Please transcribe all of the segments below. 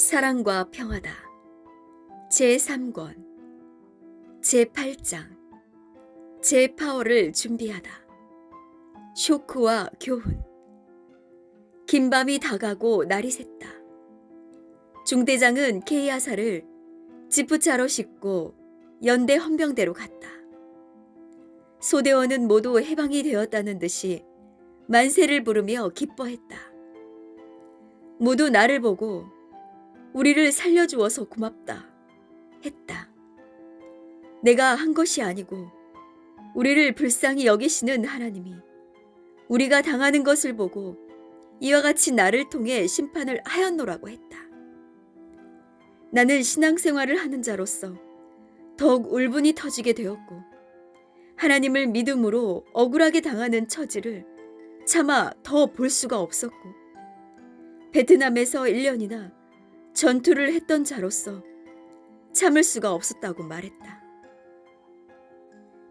사랑과 평화다. 제3권 제8장 제파워를 준비하다. 쇼크와 교훈. 긴 밤이 다가고 날이 샜다. 중대장은 케이아사를 지프차로 싣고 연대 헌병대로 갔다. 소대원은 모두 해방이 되었다는 듯이 만세를 부르며 기뻐했다. 모두 나를 보고 우리를 살려주어서 고맙다 했다. 내가 한 것이 아니고 우리를 불쌍히 여기시는 하나님이 우리가 당하는 것을 보고 이와 같이 나를 통해 심판을 하였노라고 했다. 나는 신앙생활을 하는 자로서 더욱 울분이 터지게 되었고 하나님을 믿음으로 억울하게 당하는 처지를 차마 더 볼 수가 없었고 베트남에서 1년이나 전투를 했던 자로서 참을 수가 없었다고 말했다.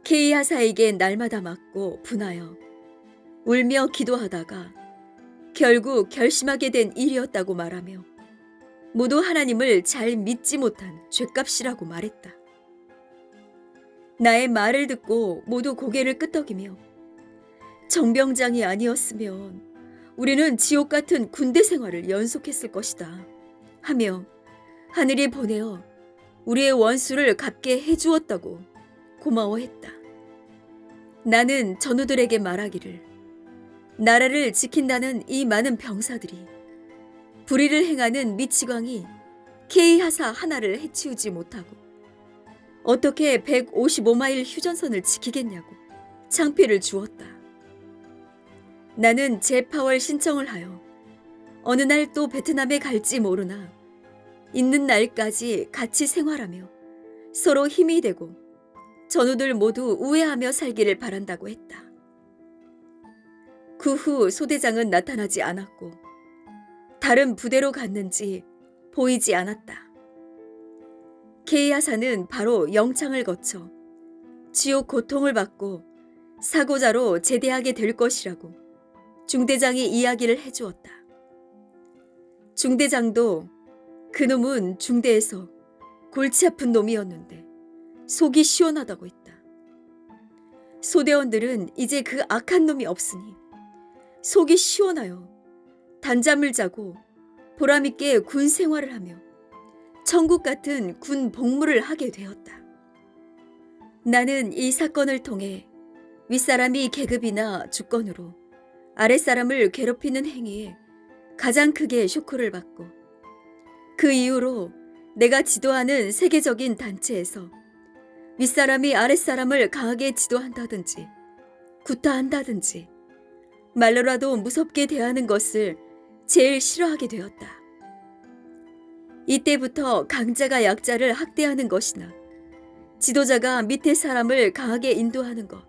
케이하사에게 날마다 맞고 분하여 울며 기도하다가 결국 결심하게 된 일이었다고 말하며 모두 하나님을 잘 믿지 못한 죗값이라고 말했다. 나의 말을 듣고 모두 고개를 끄덕이며 정병장이 아니었으면 우리는 지옥 같은 군대 생활을 연속했을 것이다 하며 하늘이 보내어 우리의 원수를 갚게 해주었다고 고마워했다. 나는 전우들에게 말하기를 나라를 지킨다는 이 많은 병사들이 불의를 행하는 미치광이 케이하사 하나를 해치우지 못하고 어떻게 155마일 휴전선을 지키겠냐고 창피를 주었다. 나는 재파월 신청을 하여 어느 날 또 베트남에 갈지 모르나 있는 날까지 같이 생활하며 서로 힘이 되고 전우들 모두 우애하며 살기를 바란다고 했다. 그 후 소대장은 나타나지 않았고 다른 부대로 갔는지 보이지 않았다. 케이하사는 바로 영창을 거쳐 지옥 고통을 받고 사고자로 제대하게 될 것이라고 중대장이 이야기를 해주었다. 중대장도 그놈은 중대에서 골치 아픈 놈이었는데 속이 시원하다고 했다. 소대원들은 이제 그 악한 놈이 없으니 속이 시원하여 단잠을 자고 보람있게 군 생활을 하며 천국 같은 군 복무를 하게 되었다. 나는 이 사건을 통해 윗사람이 계급이나 주권으로 아랫사람을 괴롭히는 행위에 가장 크게 쇼크를 받고 그 이후로 내가 지도하는 세계적인 단체에서 윗사람이 아랫사람을 강하게 지도한다든지 구타한다든지 말로라도 무섭게 대하는 것을 제일 싫어하게 되었다. 이때부터 강자가 약자를 학대하는 것이나 지도자가 밑에 사람을 강하게 인도하는 것,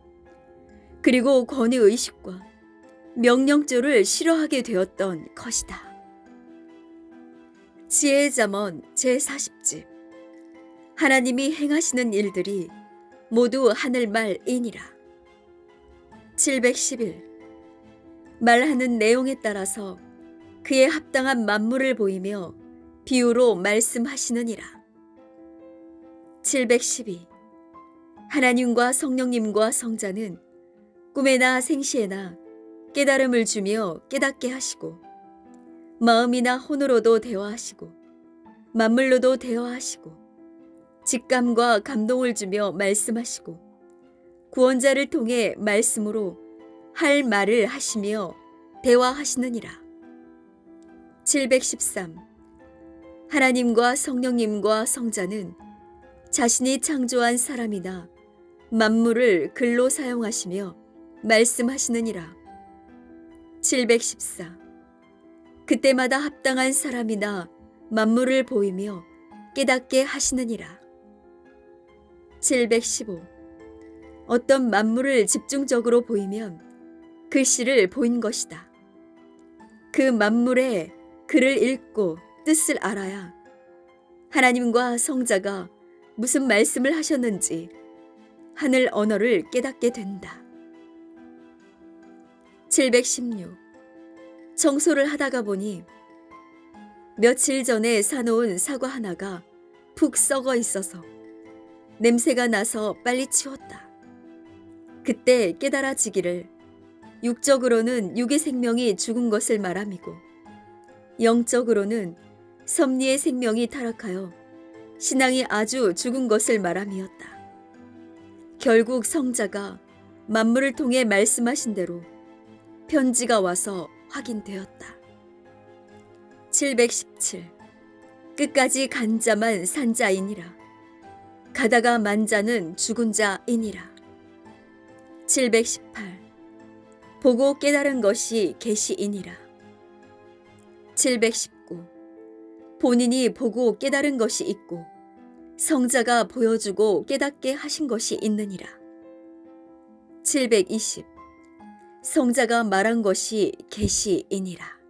그리고 권위의식과 명령조를 싫어하게 되었던 것이다. 지혜의 잠언 제40집. 하나님이 행하시는 일들이 모두 하늘말이니라. 711. 말하는 내용에 따라서 그에 합당한 만물을 보이며 비유로 말씀하시느니라. 712. 하나님과 성령님과 성자는 꿈에나 생시에나 깨달음을 주며 깨닫게 하시고 마음이나 혼으로도 대화하시고 만물로도 대화하시고 직감과 감동을 주며 말씀하시고 구원자를 통해 말씀으로 할 말을 하시며 대화하시느니라. 713. 하나님과 성령님과 성자는 자신이 창조한 사람이나 만물을 글로 사용하시며 말씀하시느니라. 714. 그때마다 합당한 사람이나 만물을 보이며 깨닫게 하시느니라. 715. 어떤 만물을 집중적으로 보이면 글씨를 보인 것이다. 그 만물의 글을 읽고 뜻을 알아야 하나님과 성자가 무슨 말씀을 하셨는지 하늘 언어를 깨닫게 된다. 716. 청소를 하다가 보니 며칠 전에 사놓은 사과 하나가 푹 썩어 있어서 냄새가 나서 빨리 치웠다. 그때 깨달아지기를 육적으로는 육의 생명이 죽은 것을 말함이고 영적으로는 섭리의 생명이 타락하여 신앙이 아주 죽은 것을 말함이었다. 결국 성자가 만물을 통해 말씀하신 대로 편지가 와서 확인되었다. 717. 끝까지 간 자만 산 자이니라. 가다가 만 자는 죽은 자이니라. 718. 보고 깨달은 것이 계시이니라. 719. 본인이 보고 깨달은 것이 있고 성자가 보여주고 깨닫게 하신 것이 있느니라. 720. 성자가 말한 것이 계시이니라.